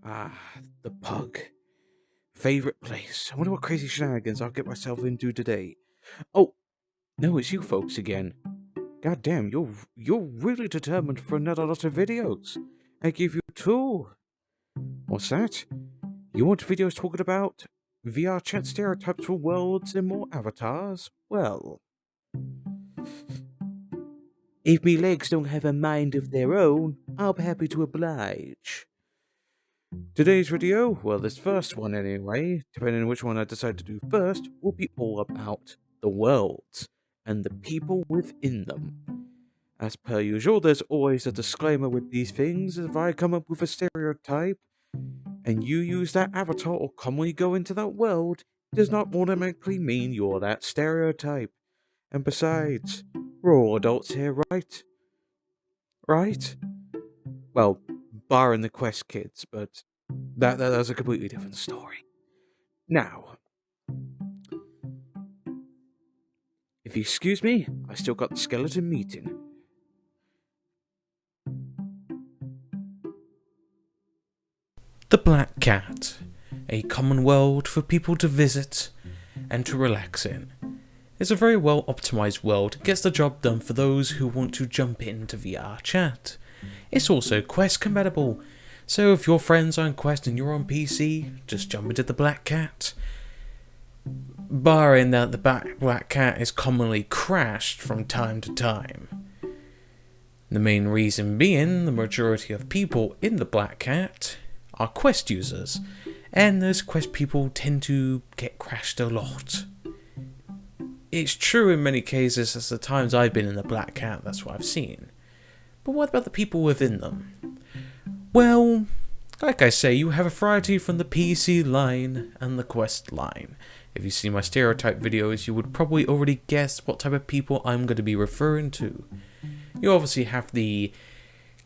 Ah, the pug. Favorite place. I wonder what crazy shenanigans I'll get myself into today. Oh, no, it's you folks again. God damn, you're really determined for another lot of videos. I give you two. What's that? You want videos talking about VRChat stereotypes for worlds and more avatars? Well, if me legs don't have a mind of their own, I'll be happy to oblige. Today's video, well, this first one anyway, depending on which one I decide to do first, will be all about the worlds and the people within them. As per usual, there's always a disclaimer with these things. If I come up with a stereotype and you use that avatar or commonly go into that world, it does not automatically mean you're that stereotype. And besides, we're all adults here, right? Right? Well, barring the Quest kids, but that's a completely different story. Now, if you excuse me, I still got the skeleton meeting. The Black Cat, a common world for people to visit and to relax in. It's a very well optimized world, gets the job done for those who want to jump into VRChat. It's also Quest compatible, so if your friends are on Quest and you're on PC, just jump into the Black Cat. Barring that the Black Cat is commonly crashed from time to time. The main reason being, the majority of people in the Black Cat are Quest users, and those Quest people tend to get crashed a lot. It's true in many cases, as the times I've been in the Black Cat, that's what I've seen. But what about the people within them? Well, like I say, you have a variety from the PC line and the Quest line. If you see my stereotype videos, you would probably already guess what type of people I'm going to be referring to. You obviously have the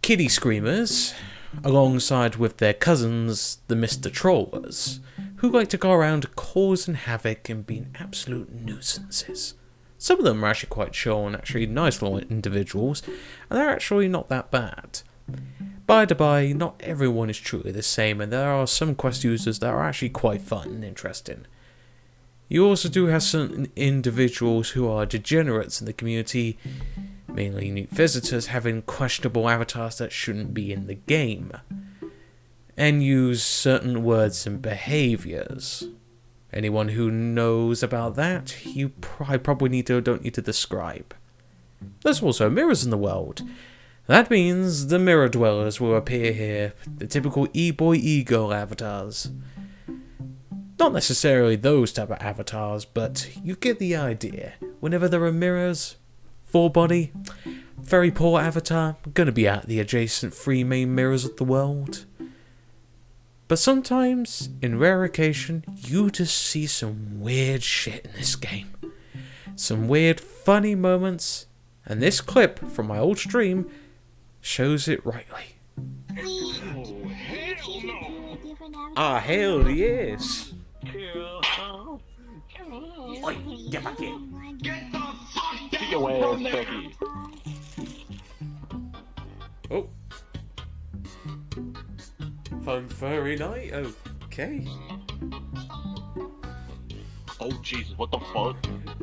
kiddie screamers, alongside with their cousins, the Mr. Trollers, who like to go around causing havoc and being absolute nuisances. Some of them are actually quite chill and actually nice little individuals, and they're actually not that bad. By the by, not everyone is truly the same, and there are some Quest users that are actually quite fun and interesting. You also do have certain individuals who are degenerates in the community, mainly new visitors having questionable avatars that shouldn't be in the game, and use certain words and behaviours. Anyone who knows about that, I probably don't need to describe. There's also mirrors in the world. That means the mirror dwellers will appear here, the typical e-boy e-girl avatars. Not necessarily those type of avatars, but you get the idea. Whenever there are mirrors, full body, very poor avatar, gonna be at the adjacent three main mirrors of the world. But sometimes, in rare occasion, you just see some weird shit in this game. Some weird, funny moments, and this clip from my old stream shows it rightly. Oh, hell no! Ah, hell yes! Oi, get back here. Get the fuck Get down your ass from back there! here. Oh. Fun furry night? Okay. Oh Jesus, what the fuck?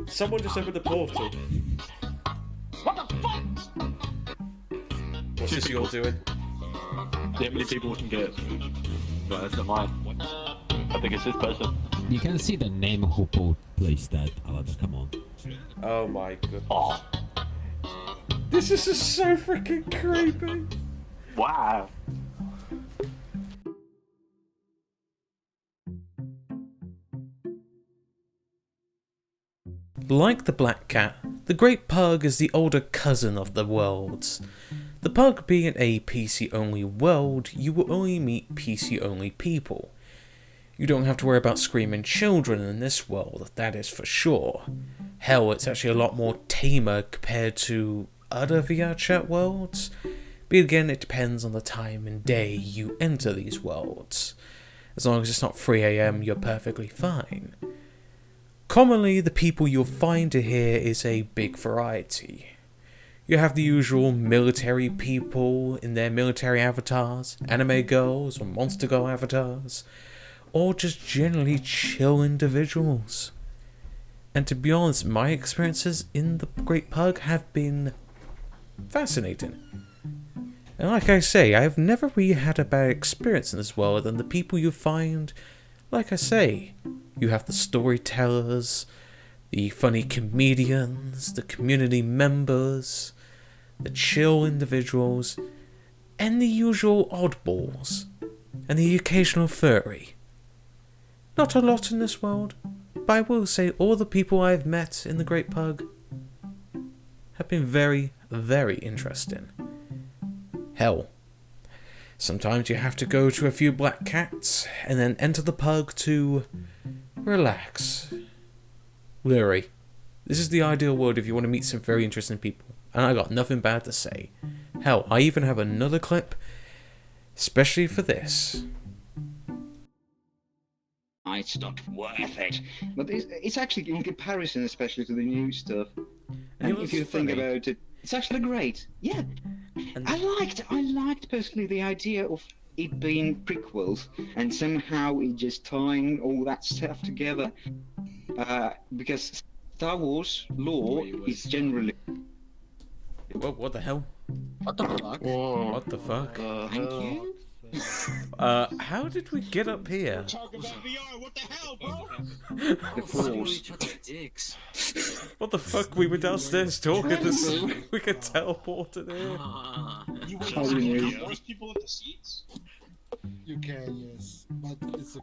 Someone just opened the portal. What the fuck? What's this you're doing? How many people we can get? No, that's not mine. I think it's this person. You can see the name who placed that avatar. Come on. Oh my god. Oh, This is just so freaking creepy. wow. Like the Black Cat, the Great Pug is the older cousin of the worlds. The Pug being a PC-only world, you will only meet PC-only people. You don't have to worry about screaming children in this world, that is for sure. Hell, it's actually a lot more tamer compared to other VRChat worlds. But again, it depends on the time and day you enter these worlds. As long as it's not 3 AM, you're perfectly fine. Commonly, the people you'll find here is a big variety. You have the usual military people in their military avatars, anime girls or monster girl avatars, or just generally chill individuals. And to be honest, my experiences in the Great Pug have been fascinating. And like I say, I've never really had a bad experience in this world, and the people you find, like I say, you have the storytellers, the funny comedians, the community members, the chill individuals, and the usual oddballs, and the occasional furry. Not a lot in this world, but I will say all the people I've met in the Great Pug have been very, very interesting. Hell, sometimes you have to go to a few black cats and then enter the pug to relax. Literally, this is the ideal world if you want to meet some very interesting people, and I got nothing bad to say. Hell, I even have another clip, especially for this. It's not worth it. But it's actually, in comparison, especially to the new stuff, and if you think about it, it's actually great. Yeah, And I liked personally the idea of it being prequels and somehow it just tying all that stuff together. Because Star Wars lore is generally. what the hell? What the fuck? What the fuck? Thank you. How did we get up here? Talk about VR. What the hell, bro? The Force. What the fuck? We were downstairs talking this. We got teleported here. You wait Oh, to yeah. force people into seats? You can, yes, but it's a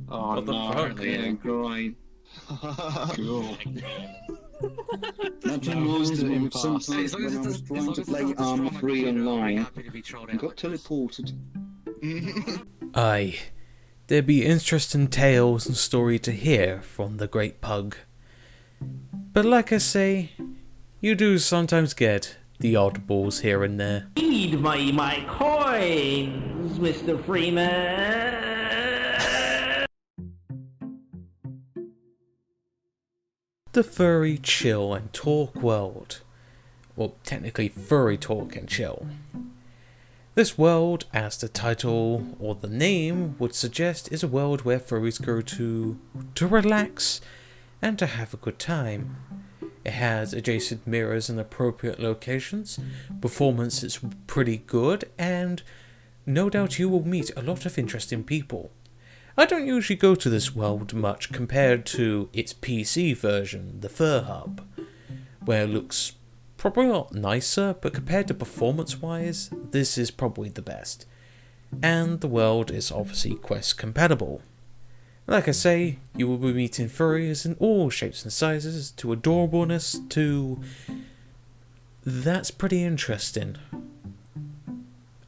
Oh What the no. fuck? Yeah, great. Cool. That reminds me of sometimes when I was trying to play Arma 3 online and got teleported. Aye, there'd be interesting tales and story to hear from the Great Pug. But like I say, you do sometimes get the oddballs here and there. Need my coins, Mr. Freeman. The furry chill and talk world. Well, technically furry talk and chill. This world, as the title or the name would suggest, is a world where furries go to relax and to have a good time. It has adjacent mirrors in appropriate locations, performance is pretty good, and no doubt you will meet a lot of interesting people. I don't usually go to this world much compared to its PC version, the Fur Hub, where it looks probably a lot nicer, but compared to performance-wise, this is probably the best. And the world is obviously Quest compatible. Like I say, you will be meeting furries in all shapes and sizes, to adorableness, to... That's pretty interesting.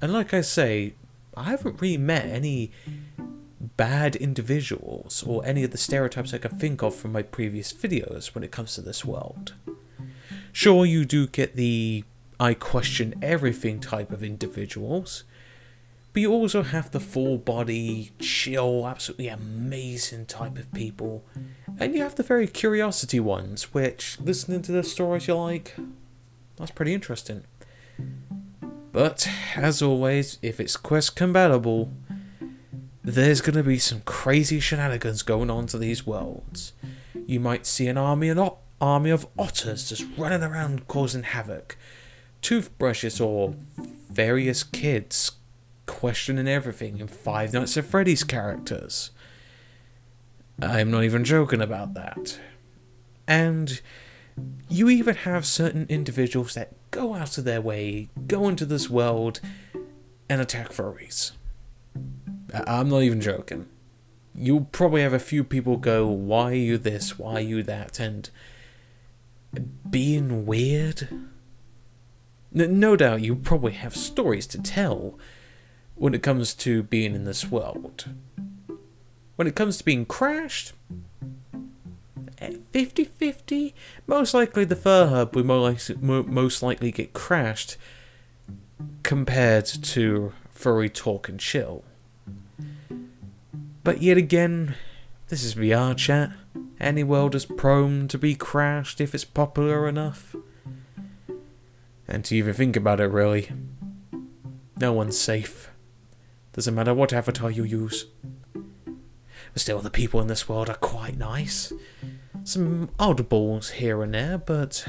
And like I say, I haven't really met any bad individuals or any of the stereotypes I can think of from my previous videos when it comes to this world. Sure, you do get the I question everything type of individuals, but you also have the full body, chill, absolutely amazing type of people, and you have the very curiosity ones, which, listening to their stories, you're like, that's pretty interesting. But, as always, if it's Quest compatible, there's going to be some crazy shenanigans going on to these worlds. You might see an army of otters just running around causing havoc. Toothbrushes or various kids questioning everything in Five Nights at Freddy's characters. I'm not even joking about that. And you even have certain individuals that go out of their way, go into this world, and attack furries. I'm not even joking. You'll probably have a few people go, why are you this, why are you that, and being weird. No doubt you probably have stories to tell when it comes to being in this world. When it comes to being crashed, 50-50, most likely the Fur Hub will most likely get crashed compared to Furry Talk and Chill. But yet again, this is VRChat. Any world is prone to be crashed if it's popular enough. And to even think about it, really, no one's safe. Doesn't matter what avatar you use. But still, the people in this world are quite nice. Some oddballs here and there, but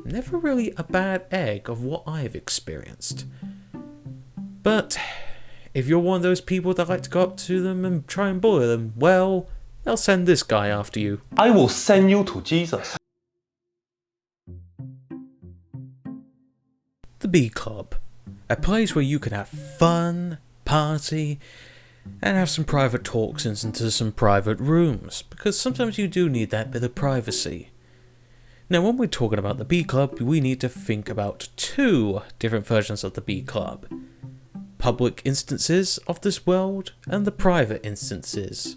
never really a bad egg of what I've experienced. But if you're one of those people that like to go up to them and try and bully them, well, they'll send this guy after you. I will send you to Jesus. The Bee Club. A place where you can have fun, party, and have some private talks into some private rooms, because sometimes you do need that bit of privacy. Now, when we're talking about the Bee Club, we need to think about two different versions of the Bee Club. Public instances of this world, and the private instances.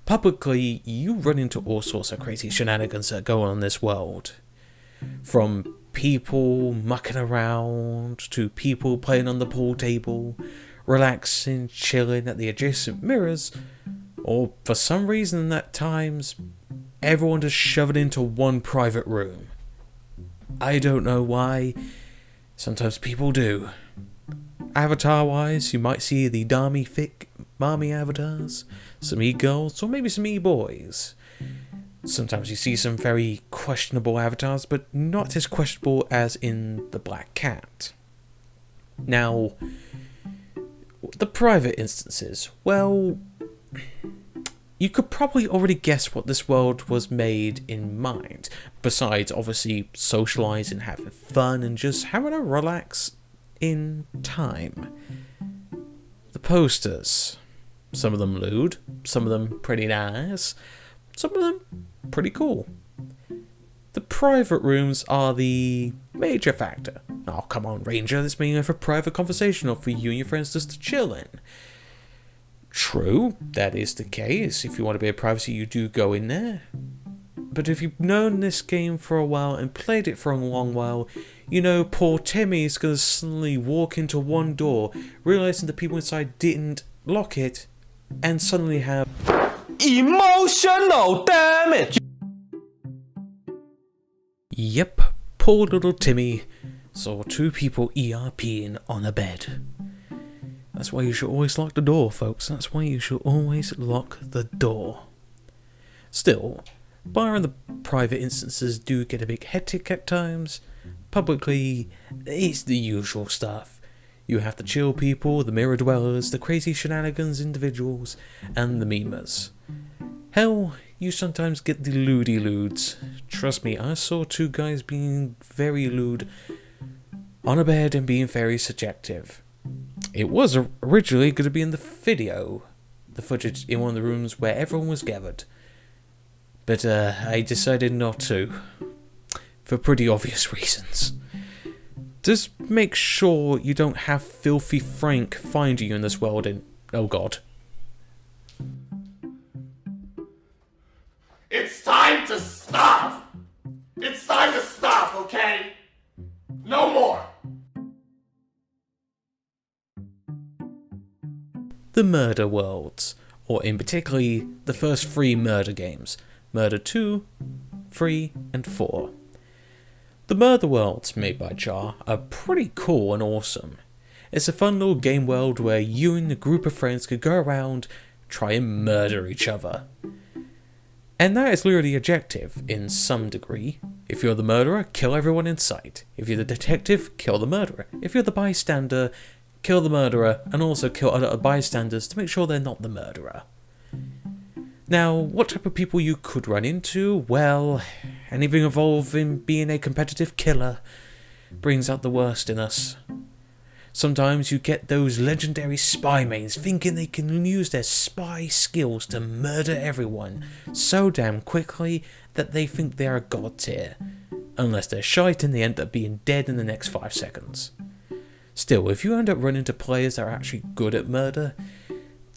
Publicly, you run into all sorts of crazy shenanigans that go on in this world. From people mucking around, to people playing on the pool table, relaxing, chilling at the adjacent mirrors, or for some reason at times, everyone just shoved into one private room. I don't know why, sometimes people do. Avatar-wise, you might see the thick, marmy avatars, some e-girls, or maybe some e-boys. Sometimes you see some very questionable avatars, but not as questionable as in the Black Cat. Now, the private instances, well, you could probably already guess what this world was made in mind, besides obviously socializing, having fun, and just having a relax in time. The posters, some of them lewd, some of them pretty nice, some of them pretty cool. The private rooms are the major factor. Oh, come on, Ranger, this being for private conversation or for you and your friends just to chill in. True, that is the case. If you want a bit of privacy, you do go in there. But if you've known this game for a while and played it for a long while, you know poor Timmy's gonna suddenly walk into one door, realizing the people inside didn't lock it, and suddenly have Emotional damage. Yep, poor little Timmy saw two people ERPing on a bed. That's why you should always lock the door, folks. That's why you should always lock the door. Still, barring the private instances do get a bit hectic at times, publicly, it's the usual stuff. You have the chill people, the mirror dwellers, the crazy shenanigans individuals, and the memers. Hell, you sometimes get the lewdy lewds. Trust me, I saw two guys being very lewd on a bed and being very subjective. It was originally going to be in the video, the footage in one of the rooms where everyone was gathered. But I decided not to, for pretty obvious reasons. Just make sure you don't have Filthy Frank find you in this world and, oh god. It's time to stop. It's time to stop, okay? No more. The Murder Worlds, or in particularly the first 3 Murder games, Murder 2, 3, and 4. The Murder Worlds, made by Jar, are pretty cool and awesome. It's a fun little game world where you and a group of friends could go around, try and murder each other. And that is literally the objective, in some degree. If you're the murderer, kill everyone in sight. If you're the detective, kill the murderer. If you're the bystander, kill the murderer, and also kill other bystanders to make sure they're not the murderer. Now, what type of people you could run into? Well, anything involving being a competitive killer brings out the worst in us. Sometimes you get those legendary spy mains thinking they can use their spy skills to murder everyone so damn quickly that they think they are god tier. Unless they're shite and they end up being dead in the next 5 seconds. Still, if you end up running into players that are actually good at murder,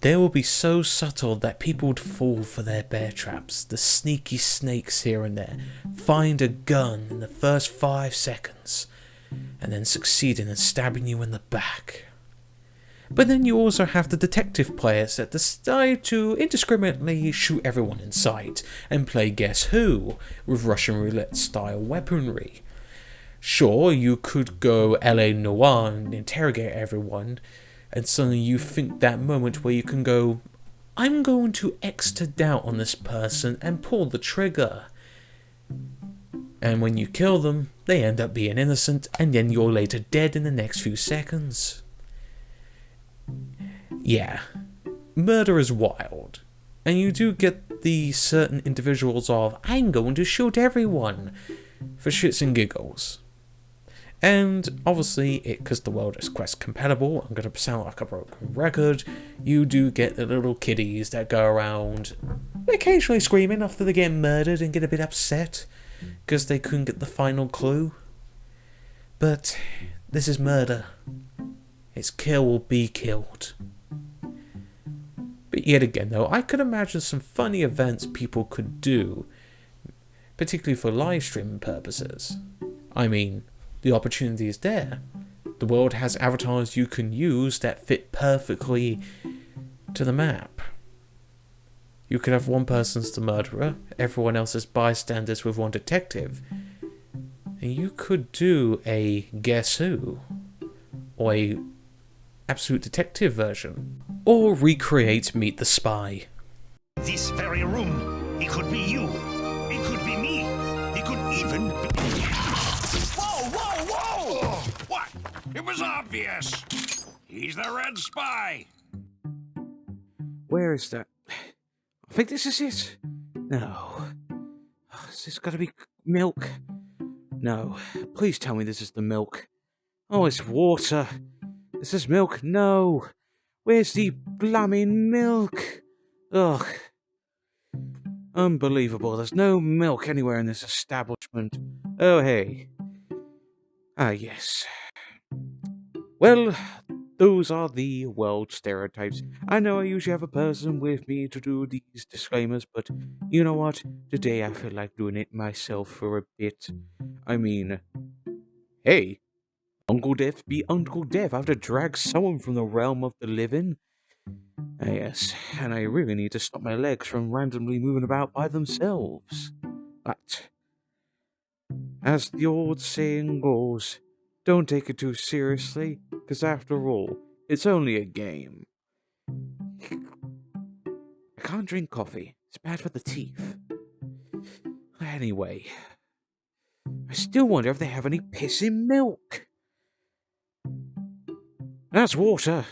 they will be so subtle that people would fall for their bear traps, the sneaky snakes here and there, find a gun in the first 5 seconds, and then succeeding in stabbing you in the back. But then you also have the detective players that decide to indiscriminately shoot everyone in sight, and play Guess Who with Russian roulette style weaponry. Sure, you could go LA Noir and interrogate everyone, and suddenly you think that moment where you can go, I'm going to X doubt on this person and pull the trigger. And when you kill them, they end up being innocent, and then you're later dead in the next few seconds. Yeah, murder is wild. And you do get the certain individuals of, I'm going to shoot everyone, for shits and giggles. And obviously, because the world is Quest compatible, I'm going to sound like a broken record, you do get the little kiddies that go around occasionally screaming after they get murdered and get a bit upset because they couldn't get the final clue. But this is murder. It's kill or be killed. But yet again though, I could imagine some funny events people could do, particularly for live streaming purposes. I mean, the opportunity is there. The world has avatars you can use that fit perfectly to the map. You could have one person's the murderer, everyone else is bystanders with one detective. And you could do a Guess Who, or a Absolute Detective version, or recreate Meet the Spy. This very room. It could be you. It could be me. It could even be... Whoa, whoa, whoa! What? It was obvious. He's the Red Spy. Where is that? I think this is it. No. Is this gotta be milk? No. Please tell me this is the milk. Oh, it's water. This is milk. No. Where's the blooming milk? Ugh. Unbelievable. There's no milk anywhere in this establishment. Oh, hey. Ah, yes. Well, those are the world stereotypes. I know I usually have a person with me to do these disclaimers, but you know what? Today I feel like doing it myself for a bit. I mean, hey, Uncle Death be Uncle Death. I have to drag someone from the realm of the living. Yes, and I really need to stop my legs from randomly moving about by themselves. But, as the old saying goes, don't take it too seriously, because after all, it's only a game. I can't drink coffee. It's bad for the teeth. Anyway, I still wonder if they have any pissing milk. That's water.